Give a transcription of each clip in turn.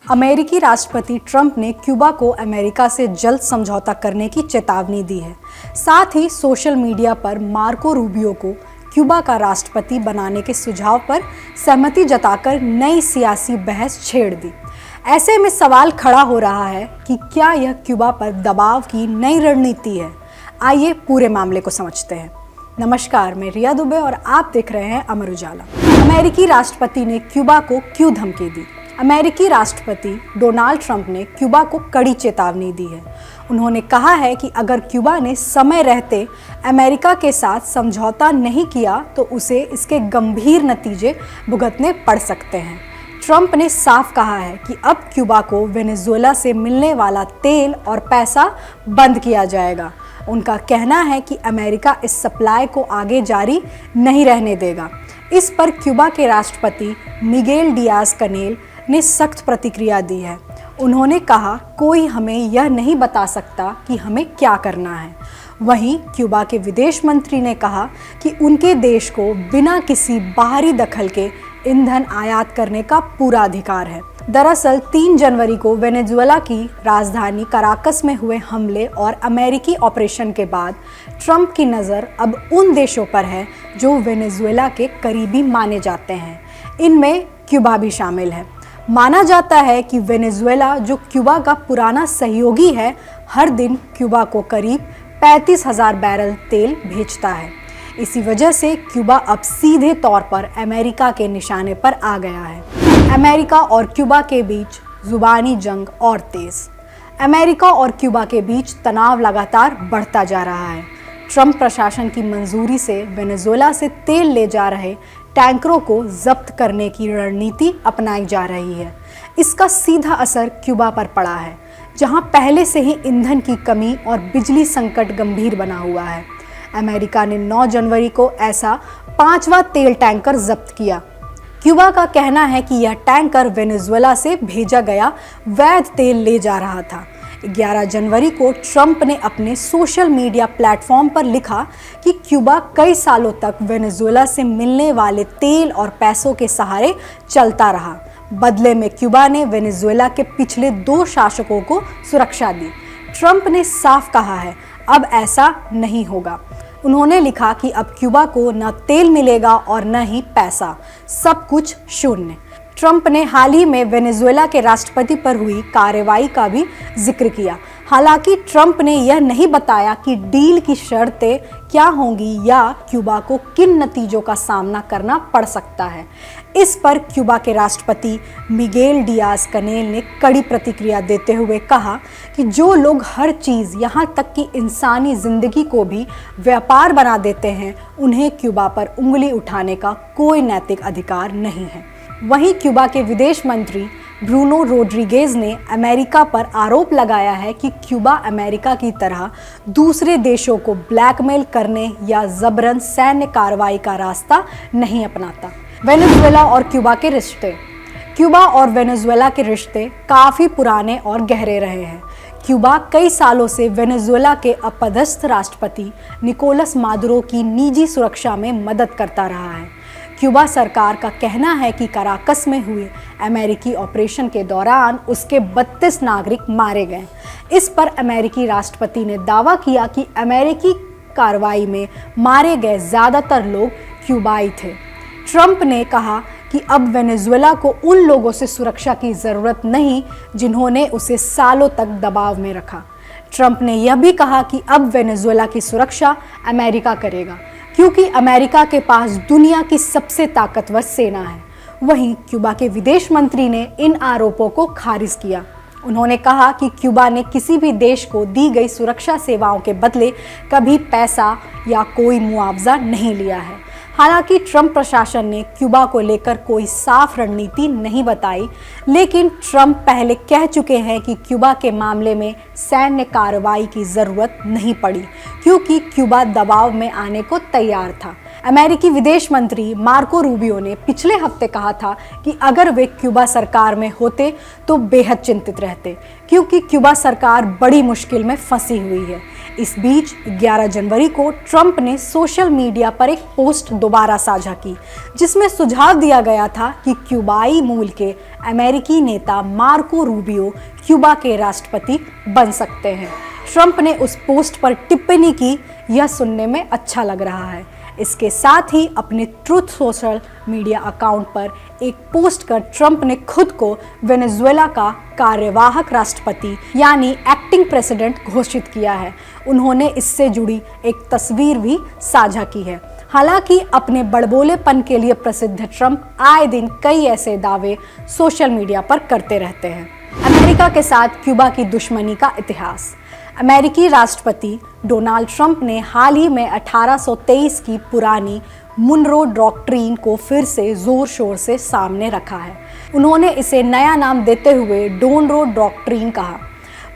अमेरिकी राष्ट्रपति ट्रंप ने क्यूबा को अमेरिका से जल्द समझौता करने की चेतावनी दी है। साथ ही सोशल मीडिया पर मार्को रूबियो को क्यूबा का राष्ट्रपति बनाने के सुझाव पर सहमति जताकर नई सियासी बहस छेड़ दी। ऐसे में सवाल खड़ा हो रहा है कि क्या यह क्यूबा पर दबाव की नई रणनीति है। आइए पूरे मामले को समझते हैं। नमस्कार, मैं रिया दुबे और आप देख रहे हैं अमर उजाला। अमेरिकी राष्ट्रपति ने क्यूबा को क्यों धमकी दी? अमेरिकी राष्ट्रपति डोनाल्ड ट्रंप ने क्यूबा को कड़ी चेतावनी दी है। उन्होंने कहा है कि अगर क्यूबा ने समय रहते अमेरिका के साथ समझौता नहीं किया तो उसे इसके गंभीर नतीजे भुगतने पड़ सकते हैं। ट्रंप ने साफ कहा है कि अब क्यूबा को वेनेजुएला से मिलने वाला तेल और पैसा बंद किया जाएगा। उनका कहना है कि अमेरिका इस सप्लाई को आगे जारी नहीं रहने देगा। इस पर क्यूबा के राष्ट्रपति मिगेल डियाज कनेल ने सख्त प्रतिक्रिया दी है। उन्होंने कहा, कोई हमें यह नहीं बता सकता कि हमें क्या करना है। वहीं क्यूबा के विदेश मंत्री ने कहा कि उनके देश को बिना किसी बाहरी दखल के ईंधन आयात करने का पूरा अधिकार है। दरअसल 3 जनवरी को वेनेजुएला की राजधानी कराकस में हुए हमले और अमेरिकी ऑपरेशन के बाद ट्रंप की नज़र अब उन देशों पर है जो वेनेजुएला के करीबी माने जाते हैं। इनमें क्यूबा भी शामिल है। माना जाता है कि वेनेजुएला, जो क्यूबा का पुराना सहयोगी है, हर दिन क्यूबा को करीब 35,000 बैरल तेल भेजता है। इसी वजह से क्यूबा अब सीधे तौर पर अमेरिका के निशाने पर आ गया है। अमेरिका और क्यूबा के बीच जुबानी जंग और तेज। अमेरिका और क्यूबा के बीच तनाव लगातार बढ़ता जा रहा है। ट्रंप प्रशासन की मंजूरी से वेनेजुएला से तेल ले जा रहे टैंकरों को जब्त करने की रणनीति अपनाई जा रही है। इसका सीधा असर क्यूबा पर पड़ा है, जहां पहले से ही ईंधन की कमी और बिजली संकट गंभीर बना हुआ है। अमेरिका ने 9 जनवरी को ऐसा 5वां तेल टैंकर जब्त किया। क्यूबा का कहना है कि यह टैंकर वेनेजुएला से भेजा गया वैध तेल ले जा रहा था। 11 जनवरी को ट्रंप ने अपने सोशल मीडिया प्लेटफॉर्म पर लिखा कि क्यूबा कई सालों तक वेनेजुएला से मिलने वाले तेल और पैसों के सहारे चलता रहा। बदले में क्यूबा ने वेनेजुएला के पिछले 2 शासकों को सुरक्षा दी। ट्रंप ने साफ कहा है, अब ऐसा नहीं होगा। उन्होंने लिखा कि अब क्यूबा को न तेल मिलेगा और न ही पैसा, सब कुछ शून्य। ट्रंप ने हाल ही में वेनेजुएला के राष्ट्रपति पर हुई कार्रवाई का भी जिक्र किया। हालांकि ट्रंप ने यह नहीं बताया कि डील की शर्तें क्या होंगी या क्यूबा को किन नतीजों का सामना करना पड़ सकता है। इस पर क्यूबा के राष्ट्रपति मिगेल डियाज कनेल ने कड़ी प्रतिक्रिया देते हुए कहा कि जो लोग हर चीज़, यहाँ तक कि इंसानी जिंदगी को भी व्यापार बना देते हैं, उन्हें क्यूबा पर उंगली उठाने का कोई नैतिक अधिकार नहीं है। वहीं क्यूबा के विदेश मंत्री ब्रूनो रोड्रिगेज ने अमेरिका पर आरोप लगाया है कि क्यूबा अमेरिका की तरह दूसरे देशों को ब्लैकमेल करने या जबरन सैन्य कार्रवाई का रास्ता नहीं अपनाता। वेनेजुएला और क्यूबा के रिश्ते। क्यूबा और वेनेजुएला के रिश्ते काफ़ी पुराने और गहरे रहे हैं। क्यूबा कई सालों से वेनेजुएला के अपदस्थ राष्ट्रपति निकोलस मादुरो की निजी सुरक्षा में मदद करता रहा है। क्यूबा सरकार का कहना है कि कराकस में हुए अमेरिकी ऑपरेशन के दौरान उसके 32 नागरिक मारे गए। इस पर अमेरिकी राष्ट्रपति ने दावा किया कि अमेरिकी कार्रवाई में मारे गए ज़्यादातर लोग क्यूबाई थे। ट्रंप ने कहा कि अब वेनेजुएला को उन लोगों से सुरक्षा की ज़रूरत नहीं जिन्होंने उसे सालों तक दबाव में रखा। ट्रंप ने यह भी कहा कि अब वेनेजुएला की सुरक्षा अमेरिका करेगा, क्योंकि अमेरिका के पास दुनिया की सबसे ताकतवर सेना है। वहीं क्यूबा के विदेश मंत्री ने इन आरोपों को खारिज किया। उन्होंने कहा कि क्यूबा ने किसी भी देश को दी गई सुरक्षा सेवाओं के बदले कभी पैसा या कोई मुआवजा नहीं लिया है। हालांकि ट्रंप प्रशासन ने क्यूबा को लेकर कोई साफ रणनीति नहीं बताई, लेकिन ट्रंप पहले कह चुके हैं कि क्यूबा के मामले में सैन्य कार्रवाई की ज़रूरत नहीं पड़ी, क्योंकि क्यूबा दबाव में आने को तैयार था। अमेरिकी विदेश मंत्री मार्को रूबियो ने पिछले हफ्ते कहा था कि अगर वे क्यूबा सरकार में होते तो बेहद चिंतित रहते, क्योंकि क्यूबा सरकार बड़ी मुश्किल में फंसी हुई है। इस बीच 11 जनवरी को ट्रंप ने सोशल मीडिया पर एक पोस्ट दोबारा साझा की, जिसमें सुझाव दिया गया था कि क्यूबाई मूल के अमेरिकी नेता मार्को रूबियो क्यूबा के राष्ट्रपति बन सकते हैं। ट्रंप ने उस पोस्ट पर टिप्पणी की, यह सुनने में अच्छा लग रहा है। इसके साथ ही अपने ट्रुथ सोशल मीडिया अकाउंट पर एक पोस्ट कर ट्रंप ने खुद को वेनेजुएला का कार्यवाहक राष्ट्रपति यानी एक्टिंग प्रेसिडेंट घोषित किया है। उन्होंने इससे जुड़ी एक तस्वीर भी साझा की है। हालांकि अपने बड़बोलेपन के लिए प्रसिद्ध ट्रंप आए दिन कई ऐसे दावे सोशल मीडिया पर करते रहते हैं। अमेरिका के साथ क्यूबा की दुश्मनी का इतिहास। अमेरिकी राष्ट्रपति डोनाल्ड ट्रंप ने हाल ही में 1823 की पुरानी मुनरो डॉक्ट्रिन को फिर से जोर शोर से सामने रखा है। उन्होंने इसे नया नाम देते हुए डोनरो डॉक्ट्रिन कहा।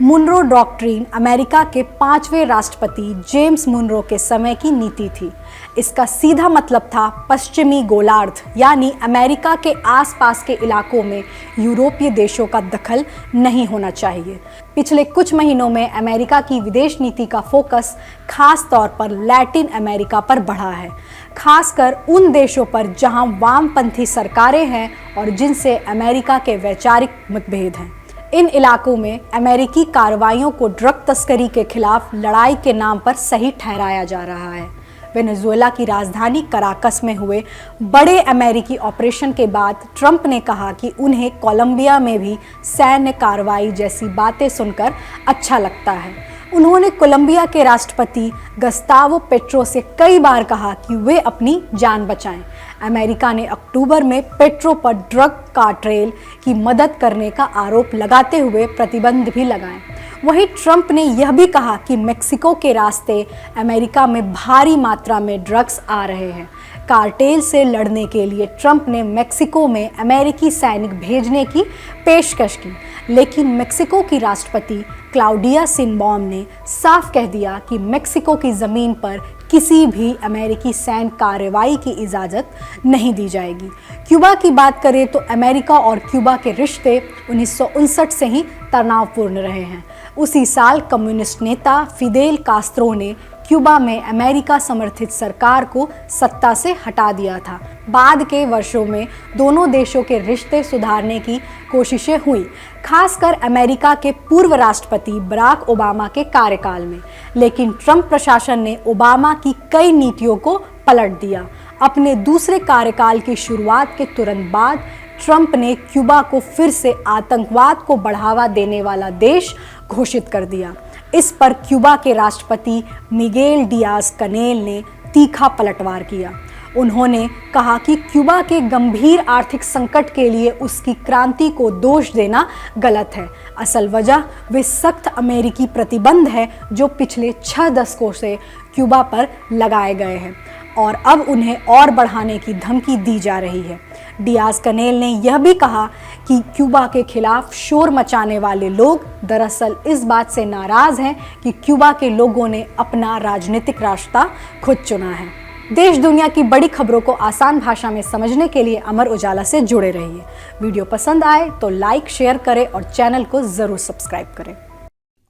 मुनरो डॉक्ट्रिन अमेरिका के 5वें राष्ट्रपति जेम्स मुनरो के समय की नीति थी। इसका सीधा मतलब था पश्चिमी गोलार्ध यानी अमेरिका के आसपास के इलाकों में यूरोपीय देशों का दखल नहीं होना चाहिए। पिछले कुछ महीनों में अमेरिका की विदेश नीति का फोकस खास तौर पर लैटिन अमेरिका पर बढ़ा है, खासकर उन देशों पर जहां वामपंथी सरकारें हैं और जिनसे अमेरिका के वैचारिक मतभेद हैं। इन इलाकों में अमेरिकी कार्रवाइयों को ड्रग तस्करी के खिलाफ लड़ाई के नाम पर सही ठहराया जा रहा है। वेनेजुएला की राजधानी कराकस में हुए बड़े अमेरिकी ऑपरेशन के बाद ट्रंप ने कहा कि उन्हें कोलंबिया में भी सैन्य कार्रवाई जैसी बातें सुनकर अच्छा लगता है। उन्होंने कोलंबिया के राष्ट्रपति गस्तावो पेट्रो से कई बार कहा कि वे अपनी जान बचाएं। अमेरिका ने अक्टूबर में पेट्रो पर ड्रग कार्टेल की मदद करने का आरोप लगाते हुए प्रतिबंध भी लगाए। वहीं ट्रंप ने यह भी कहा कि मेक्सिको के रास्ते अमेरिका में भारी मात्रा में ड्रग्स आ रहे हैं। कार्टेल से लड़ने के लिए ट्रंप ने मेक्सिको में अमेरिकी सैनिक भेजने की पेशकश की, लेकिन मेक्सिको की राष्ट्रपति क्लाउडिया शिनबॉम ने साफ कह दिया कि मेक्सिको की ज़मीन पर किसी भी अमेरिकी सैन्य कार्रवाई की इजाज़त नहीं दी जाएगी। क्यूबा की बात करें तो अमेरिका और क्यूबा के रिश्ते 1959 से ही तनावपूर्ण रहे हैं। उसी साल कम्युनिस्ट नेता फिदेल कास्त्रो ने क्यूबा में अमेरिका समर्थित सरकार को सत्ता से हटा दिया था। बाद के वर्षों में दोनों देशों के रिश्ते सुधारने की कोशिशें हुई, खासकर अमेरिका के पूर्व राष्ट्रपति बराक ओबामा के कार्यकाल में। लेकिन ट्रंप प्रशासन ने ओबामा की कई नीतियों को पलट दिया। अपने दूसरे कार्यकाल की शुरुआत के तुरंत बाद ट्रंप ने क्यूबा को फिर से आतंकवाद को बढ़ावा देने वाला देश घोषित कर दिया। इस पर क्यूबा के राष्ट्रपति मिगेल डियाज कनेल ने तीखा पलटवार किया। उन्होंने कहा कि क्यूबा के गंभीर आर्थिक संकट के लिए उसकी क्रांति को दोष देना गलत है। असल वजह वे सख्त अमेरिकी प्रतिबंध है जो पिछले 6 दशकों से क्यूबा पर लगाए गए हैं और अब उन्हें और बढ़ाने की धमकी दी जा रही है। डियाज कनेल ने यह भी कहा कि क्यूबा के खिलाफ शोर मचाने वाले लोग दरअसल इस बात से नाराज हैं कि क्यूबा के लोगों ने अपना राजनीतिक रास्ता खुद चुना है। देश दुनिया की बड़ी खबरों को आसान भाषा में समझने के लिए अमर उजाला से जुड़े रहिए। वीडियो पसंद आए तो लाइक, शेयर करें और चैनल को जरूर सब्सक्राइब करें।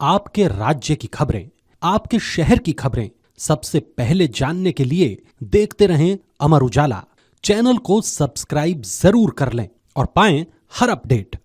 आपके राज्य की खबरें, आपके शहर की खबरें सबसे पहले जानने के लिए देखते रहें अमर उजाला। चैनल को सब्सक्राइब जरूर कर लें और पाएं हर अपडेट।